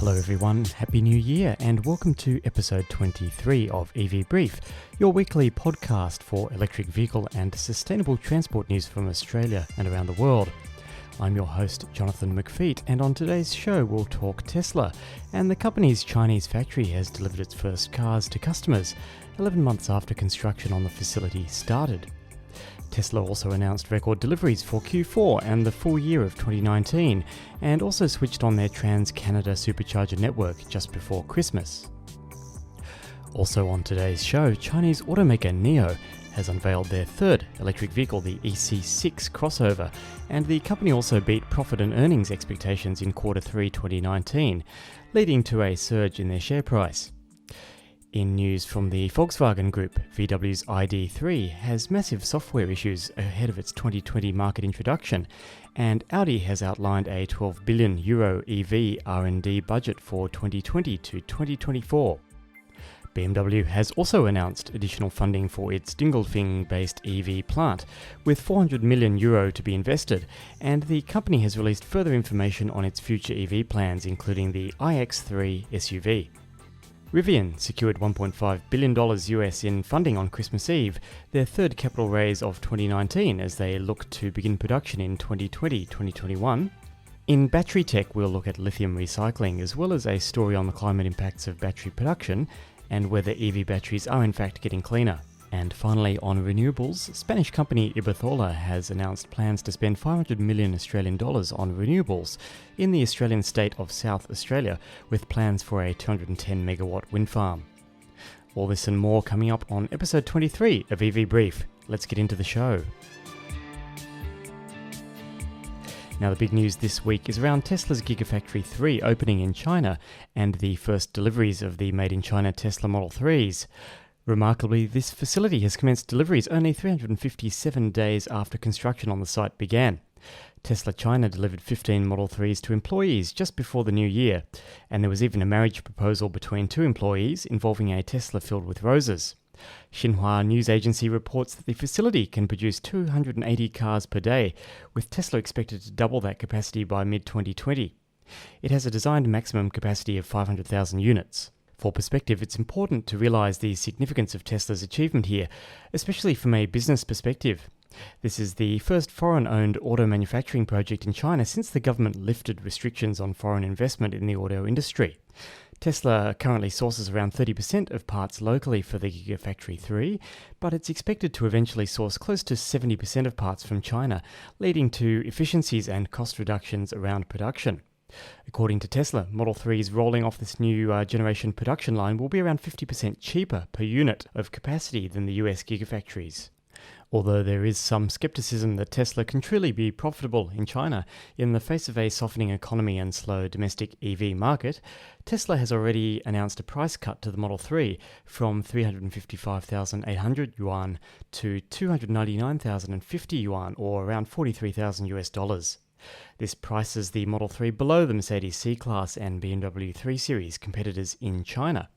Hello everyone, Happy New Year and welcome to episode 23 of EV Brief, your weekly podcast for electric vehicle and sustainable transport news from Australia and around the world. I'm your host Jonathan McFeet, and on today's show we'll talk Tesla, and the company's Chinese factory has delivered its first cars to customers 11 months after construction on the facility started. Tesla also announced record deliveries for Q4 and the full year of 2019, and also switched on their Trans-Canada Supercharger network just before Christmas. Also on today's show, Chinese automaker NIO has unveiled their third electric vehicle, the EC6 crossover, and the company also beat profit and earnings expectations in Q3 2019, leading to a surge in their share price. In news from the Volkswagen Group, VW's ID.3 has massive software issues ahead of its 2020 market introduction, and Audi has outlined a €12 billion EV R&D budget for 2020 to 2024. BMW has also announced additional funding for its Dingolfing-based EV plant, with €400 million to be invested, and the company has released further information on its future EV plans, including the iX3 SUV. Rivian secured $1.5 billion US in funding on Christmas Eve, their third capital raise of 2019, as they look to begin production in 2020-2021. In battery tech, we'll look at lithium recycling, as well as a story on the climate impacts of battery production and whether EV batteries are in fact getting cleaner. And finally, on renewables, Spanish company Iberdrola has announced plans to spend $500 million Australian dollars on renewables in the Australian state of South Australia, with plans for a 210 megawatt wind farm. All this and more coming up on episode 23 of EV Brief. Let's get into the show. Now, the big news this week is around Tesla's Gigafactory 3 opening in China and the first deliveries of the made-in-China Tesla Model 3s. Remarkably, this facility has commenced deliveries only 357 days after construction on the site began. Tesla China delivered 15 Model 3s to employees just before the new year, and there was even a marriage proposal between two employees involving a Tesla filled with roses. Xinhua news agency reports that the facility can produce 280 cars per day, with Tesla expected to double that capacity by mid-2020. It has a designed maximum capacity of 500,000 units. For perspective, it's important to realize the significance of Tesla's achievement here, especially from a business perspective. This is the first foreign-owned auto manufacturing project in China since the government lifted restrictions on foreign investment in the auto industry. Tesla currently sources around 30% of parts locally for the Gigafactory 3, but it's expected to eventually source close to 70% of parts from China, leading to efficiencies and cost reductions around production. According to Tesla, Model 3s rolling off this new generation production line will be around 50% cheaper per unit of capacity than the US Gigafactories. Although there is some skepticism that Tesla can truly be profitable in China in the face of a softening economy and slow domestic EV market, Tesla has already announced a price cut to the Model 3 from 355,800 yuan to 299,050 yuan, or around $43,000 US. This prices the Model 3 below the Mercedes C-Class and BMW 3 Series competitors in China.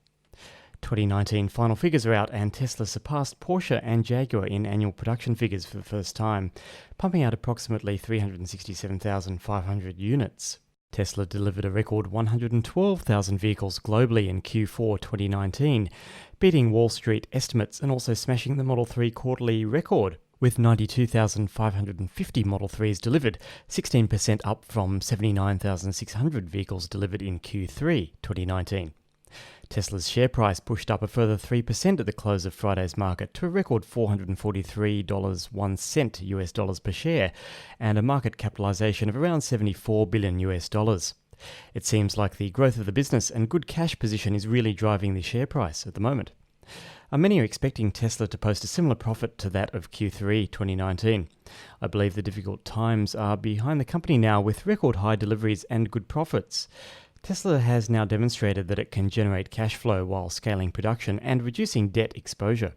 2019 final figures are out, and Tesla surpassed Porsche and Jaguar in annual production figures for the first time, pumping out approximately 367,500 units. Tesla delivered a record 112,000 vehicles globally in Q4 2019, beating Wall Street estimates and also smashing the Model 3 quarterly record, with 92,550 Model 3s delivered, 16% up from 79,600 vehicles delivered in Q3 2019. Tesla's share price pushed up a further 3% at the close of Friday's market to a record $443.01 US dollars per share, and a market capitalization of around $74 billion US dollars. It seems like the growth of the business and good cash position is really driving the share price at the moment. Many are expecting Tesla to post a similar profit to that of Q3 2019. I believe the difficult times are behind the company now, with record high deliveries and good profits. Tesla has now demonstrated that it can generate cash flow while scaling production and reducing debt exposure.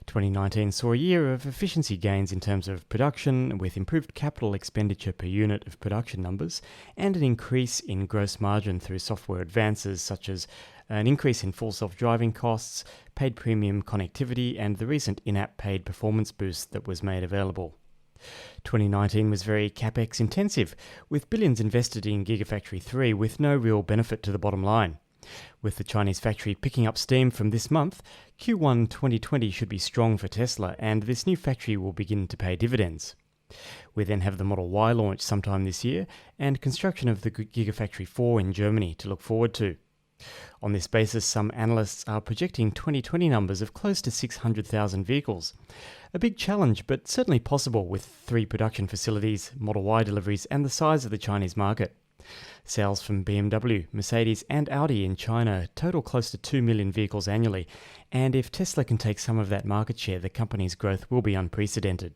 2019 saw a year of efficiency gains in terms of production, with improved capital expenditure per unit of production numbers and an increase in gross margin through software advances such as an increase in full self-driving costs, paid premium connectivity, and the recent in-app paid performance boost that was made available. 2019 was very capex intensive, with billions invested in Gigafactory 3 with no real benefit to the bottom line. With the Chinese factory picking up steam from this month, Q1 2020 should be strong for Tesla, and this new factory will begin to pay dividends. We then have the Model Y launch sometime this year, and construction of the Gigafactory 4 in Germany to look forward to. On this basis, some analysts are projecting 2020 numbers of close to 600,000 vehicles. A big challenge, but certainly possible with 3 production facilities, Model Y deliveries, and the size of the Chinese market. Sales from BMW, Mercedes, and Audi in China total close to 2 million vehicles annually, and if Tesla can take some of that market share, the company's growth will be unprecedented.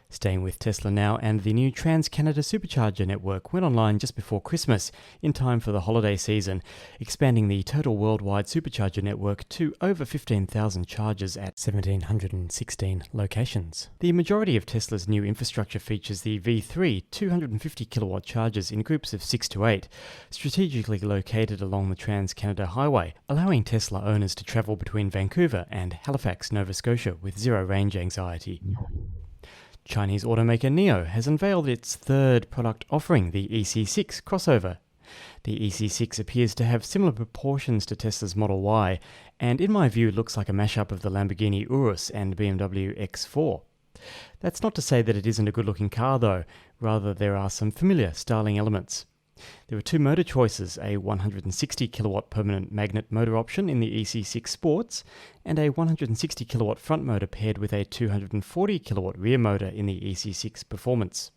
Staying with Tesla now, and the new Trans-Canada Supercharger network went online just before Christmas, in time for the holiday season, expanding the total worldwide supercharger network to over 15,000 chargers at 1,716 locations. The majority of Tesla's new infrastructure features the V3 250 kilowatt chargers in groups of 6 to 8, strategically located along the Trans-Canada Highway, allowing Tesla owners to travel between Vancouver and Halifax, Nova Scotia with zero range anxiety. Chinese automaker NIO has unveiled its third product offering, the EC6 crossover. The EC6 appears to have similar proportions to Tesla's Model Y, and in my view looks like a mashup of the Lamborghini Urus and BMW X4. That's not to say that it isn't a good-looking car though, rather there are some familiar styling elements. There are 2 motor choices, a 160 kilowatt permanent magnet motor option in the EC6 Sports, and a 160 kilowatt front motor paired with a 240 kilowatt rear motor in the EC6 Performance.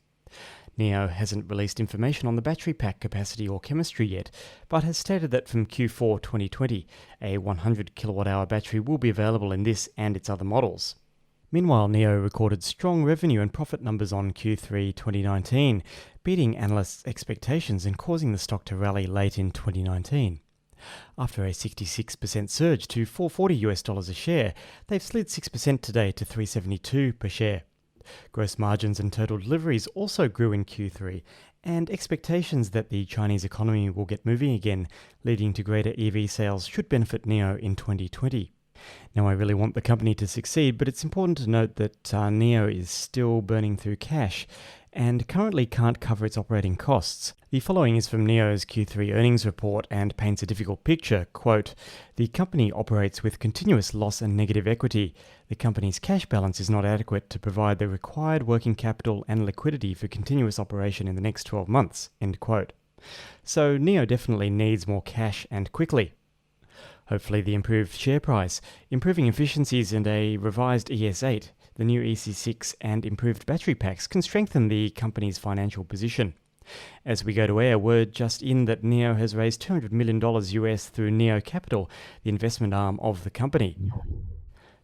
NIO hasn't released information on the battery pack capacity or chemistry yet, but has stated that from Q4 2020, a 100 kilowatt hour battery will be available in this and its other models. Meanwhile, NIO recorded strong revenue and profit numbers on Q3 2019, beating analysts' expectations and causing the stock to rally late in 2019. After a 66% surge to $440 a share, they've slid 6% today to $372 per share. Gross margins and total deliveries also grew in Q3, and expectations that the Chinese economy will get moving again, leading to greater EV sales, should benefit NIO in 2020. Now, I really want the company to succeed, but it's important to note that NIO is still burning through cash and currently can't cover its operating costs. The following is from NIO's Q3 earnings report and paints a difficult picture. Quote, "The company operates with continuous loss and negative equity. The company's cash balance is not adequate to provide the required working capital and liquidity for continuous operation in the next 12 months." End quote. So NIO definitely needs more cash and quickly. Hopefully the improved share price, improving efficiencies and a revised ES8, the new EC6 and improved battery packs can strengthen the company's financial position. As we go to air, word just in that NIO has raised $200 million US through NIO Capital, the investment arm of the company.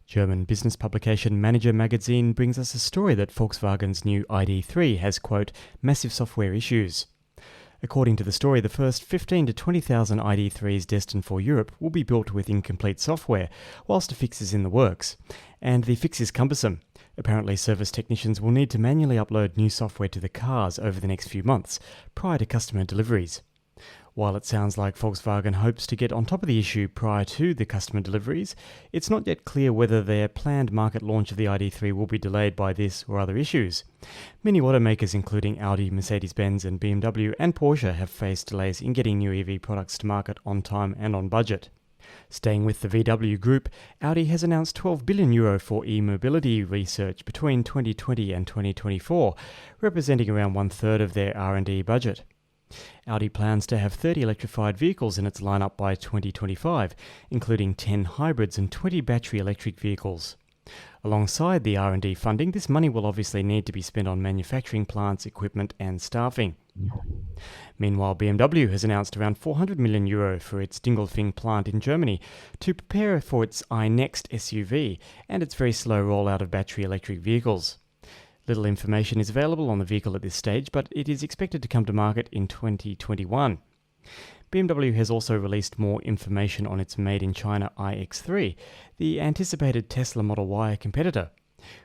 German business publication Manager magazine brings us a story that Volkswagen's new ID.3 has, quote, "massive software issues." According to the story, the first 15 to 20,000 ID.3s destined for Europe will be built with incomplete software, whilst a fix is in the works. And the fix is cumbersome. Apparently, service technicians will need to manually upload new software to the cars over the next few months, prior to customer deliveries. While it sounds like Volkswagen hopes to get on top of the issue prior to the customer deliveries, it's not yet clear whether their planned market launch of the ID.3 will be delayed by this or other issues. Many automakers, including Audi, Mercedes-Benz and BMW and Porsche, have faced delays in getting new EV products to market on time and on budget. Staying with the VW group, Audi has announced €12 billion for e-mobility research between 2020 and 2024, representing around 1/3 of their R&D budget. Audi plans to have 30 electrified vehicles in its lineup by 2025, including 10 hybrids and 20 battery electric vehicles. Alongside the R&D funding, this money will obviously need to be spent on manufacturing plants, equipment and staffing. Meanwhile, BMW has announced around €400 million for its Dingolfing plant in Germany to prepare for its iNext SUV and its very slow rollout of battery electric vehicles. Little information is available on the vehicle at this stage, but it is expected to come to market in 2021. BMW has also released more information on its made-in-China iX3, the anticipated Tesla Model Y competitor.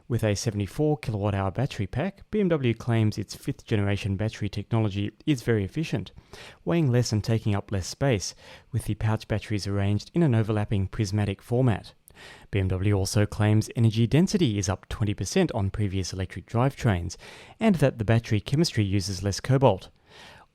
With a 74 kilowatt-hour battery pack, BMW claims its 5th-generation battery technology is very efficient, weighing less and taking up less space, with the pouch batteries arranged in an overlapping prismatic format. BMW also claims energy density is up 20% on previous electric drivetrains, and that the battery chemistry uses less cobalt.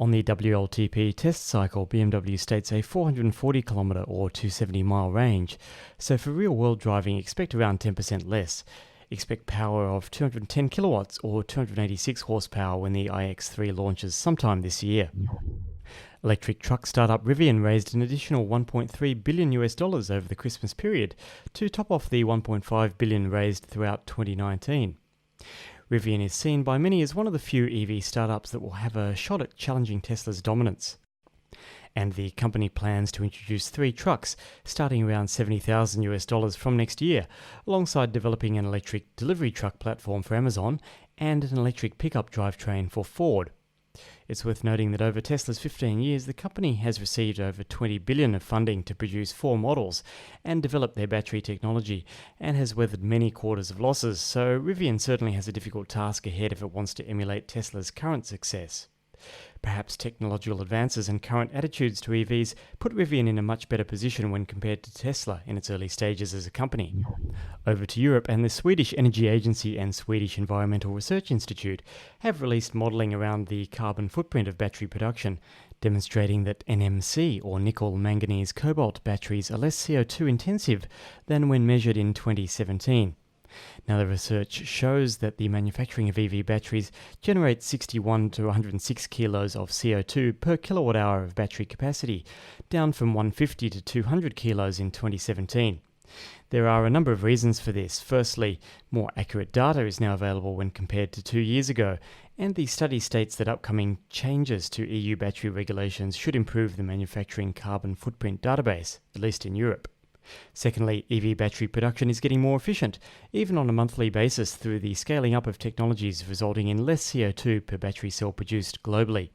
On the WLTP test cycle, BMW states a 440km or 270-mile range, so for real-world driving expect around 10% less. Expect power of 210 kilowatts or 286 horsepower when the iX3 launches sometime this year. Electric truck startup Rivian raised an additional $1.3 billion over the Christmas period to top off the $1.5 billion raised throughout 2019. Rivian is seen by many as one of the few EV startups that will have a shot at challenging Tesla's dominance. And the company plans to introduce 3 trucks, starting around $70,000 from next year, alongside developing an electric delivery truck platform for Amazon and an electric pickup drivetrain for Ford. It's worth noting that over Tesla's 15 years, the company has received over $20 billion of funding to produce 4 models and develop their battery technology, and has weathered many quarters of losses, so Rivian certainly has a difficult task ahead if it wants to emulate Tesla's current success. Perhaps technological advances and current attitudes to EVs put Rivian in a much better position when compared to Tesla in its early stages as a company. Over to Europe, and the Swedish Energy Agency and Swedish Environmental Research Institute have released modelling around the carbon footprint of battery production, demonstrating that NMC or nickel manganese cobalt batteries are less CO2 intensive than when measured in 2017. Now, the research shows that the manufacturing of EV batteries generates 61 to 106 kilos of CO2 per kilowatt hour of battery capacity, down from 150 to 200 kilos in 2017. There are a number of reasons for this. Firstly, more accurate data is now available when compared to 2 years ago, and the study states that upcoming changes to EU battery regulations should improve the manufacturing carbon footprint database, at least in Europe. Secondly, EV battery production is getting more efficient, even on a monthly basis through the scaling up of technologies resulting in less CO2 per battery cell produced globally.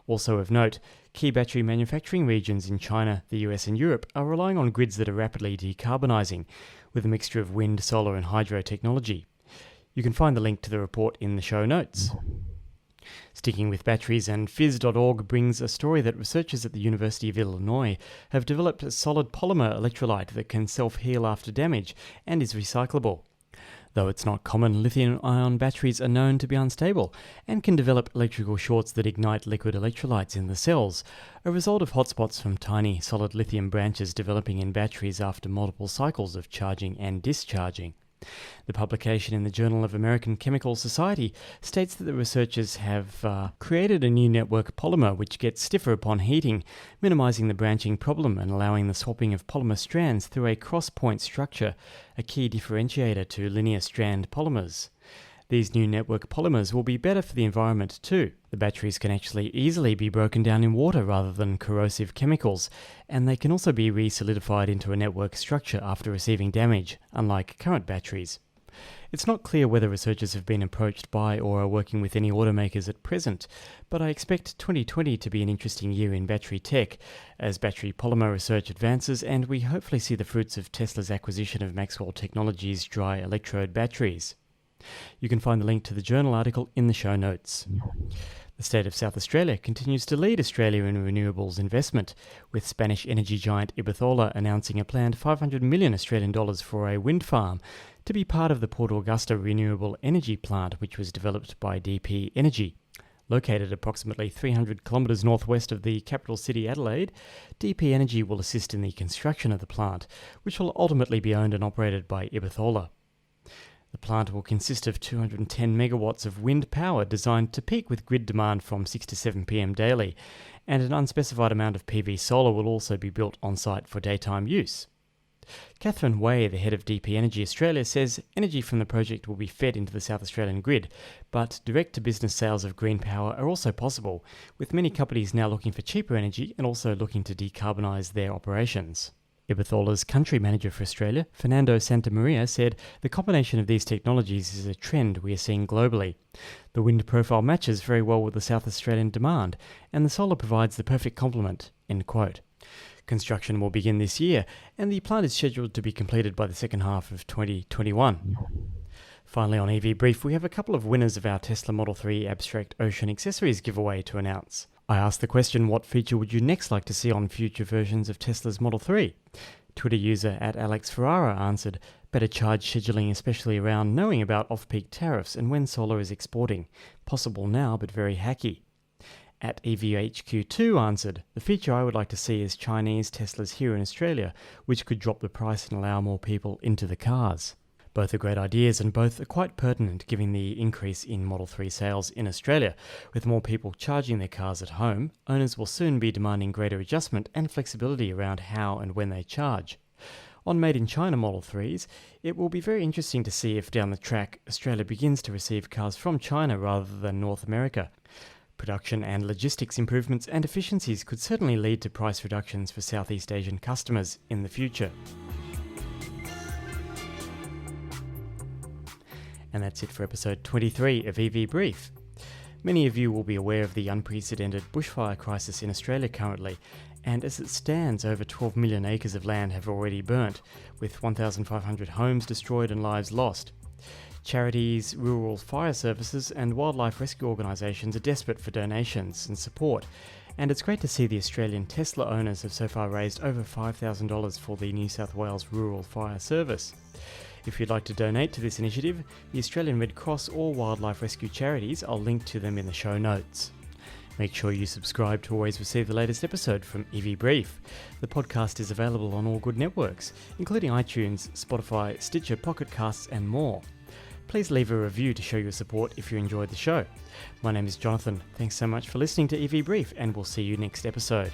Also of note, key battery manufacturing regions in China, the US and Europe are relying on grids that are rapidly decarbonising, with a mixture of wind, solar and hydro technology. You can find the link to the report in the show notes. Sticking with batteries, and Phys.org brings a story that researchers at the University of Illinois have developed a solid polymer electrolyte that can self-heal after damage and is recyclable. Though it's not common, lithium-ion batteries are known to be unstable and can develop electrical shorts that ignite liquid electrolytes in the cells, a result of hotspots from tiny solid lithium branches developing in batteries after multiple cycles of charging and discharging. The publication in the Journal of American Chemical Society states that the researchers have created a new network polymer which gets stiffer upon heating, minimizing the branching problem and allowing the swapping of polymer strands through a cross-point structure, a key differentiator to linear strand polymers. These new network polymers will be better for the environment too. The batteries can actually easily be broken down in water rather than corrosive chemicals, and they can also be re-solidified into a network structure after receiving damage, unlike current batteries. It's not clear whether researchers have been approached by or are working with any automakers at present, but I expect 2020 to be an interesting year in battery tech, as battery polymer research advances and we hopefully see the fruits of Tesla's acquisition of Maxwell Technologies' dry electrode batteries. You can find the link to the journal article in the show notes. The state of South Australia continues to lead Australia in renewables investment, with Spanish energy giant Iberdrola announcing a planned $500 million Australian dollars for a wind farm to be part of the Port Augusta renewable energy plant, which was developed by DP Energy. Located approximately 300 kilometres northwest of the capital city Adelaide, DP Energy will assist in the construction of the plant, which will ultimately be owned and operated by Iberdrola. The plant will consist of 210 megawatts of wind power designed to peak with grid demand from 6 to 7 p.m. daily, and an unspecified amount of PV solar will also be built on-site for daytime use. Catherine Way, the head of DP Energy Australia, says energy from the project will be fed into the South Australian grid, but direct-to-business sales of green power are also possible, with many companies now looking for cheaper energy and also looking to decarbonise their operations. Iberdrola's country manager for Australia, Fernando Santamaria, said the combination of these technologies is a trend we are seeing globally. The wind profile matches very well with the South Australian demand, and the solar provides the perfect complement, end quote. Construction will begin this year, and the plant is scheduled to be completed by the second half of 2021. Finally, on EV Brief, we have a couple of winners of our Tesla Model 3 Abstract Ocean Accessories giveaway to announce. I asked the question, what feature would you next like to see on future versions of Tesla's Model 3? Twitter user @AlexFerrara answered, better charge scheduling, especially around knowing about off-peak tariffs and when solar is exporting. Possible now, but very hacky. @EVHQ2 answered, the feature I would like to see is Chinese Teslas here in Australia, which could drop the price and allow more people into the cars. Both are great ideas and both are quite pertinent given the increase in Model 3 sales in Australia. With more people charging their cars at home, owners will soon be demanding greater adjustment and flexibility around how and when they charge. On Made in China Model 3s, it will be very interesting to see if down the track Australia begins to receive cars from China rather than North America. Production and logistics improvements and efficiencies could certainly lead to price reductions for Southeast Asian customers in the future. And that's it for episode 23 of EV Brief. Many of you will be aware of the unprecedented bushfire crisis in Australia currently, and as it stands, over 12 million acres of land have already burnt, with 1,500 homes destroyed and lives lost. Charities, rural fire services and wildlife rescue organisations are desperate for donations and support, and it's great to see the Australian Tesla owners have so far raised over $5,000 for the New South Wales Rural Fire Service. If you'd like to donate to this initiative, the Australian Red Cross or wildlife rescue charities, I'll link to them in the show notes. Make sure you subscribe to always receive the latest episode from EV Brief. The podcast is available on all good networks, including iTunes, Spotify, Stitcher, Pocket Casts and more. Please leave a review to show your support if you enjoyed the show. My name is Jonathan. Thanks so much for listening to EV Brief, and we'll see you next episode.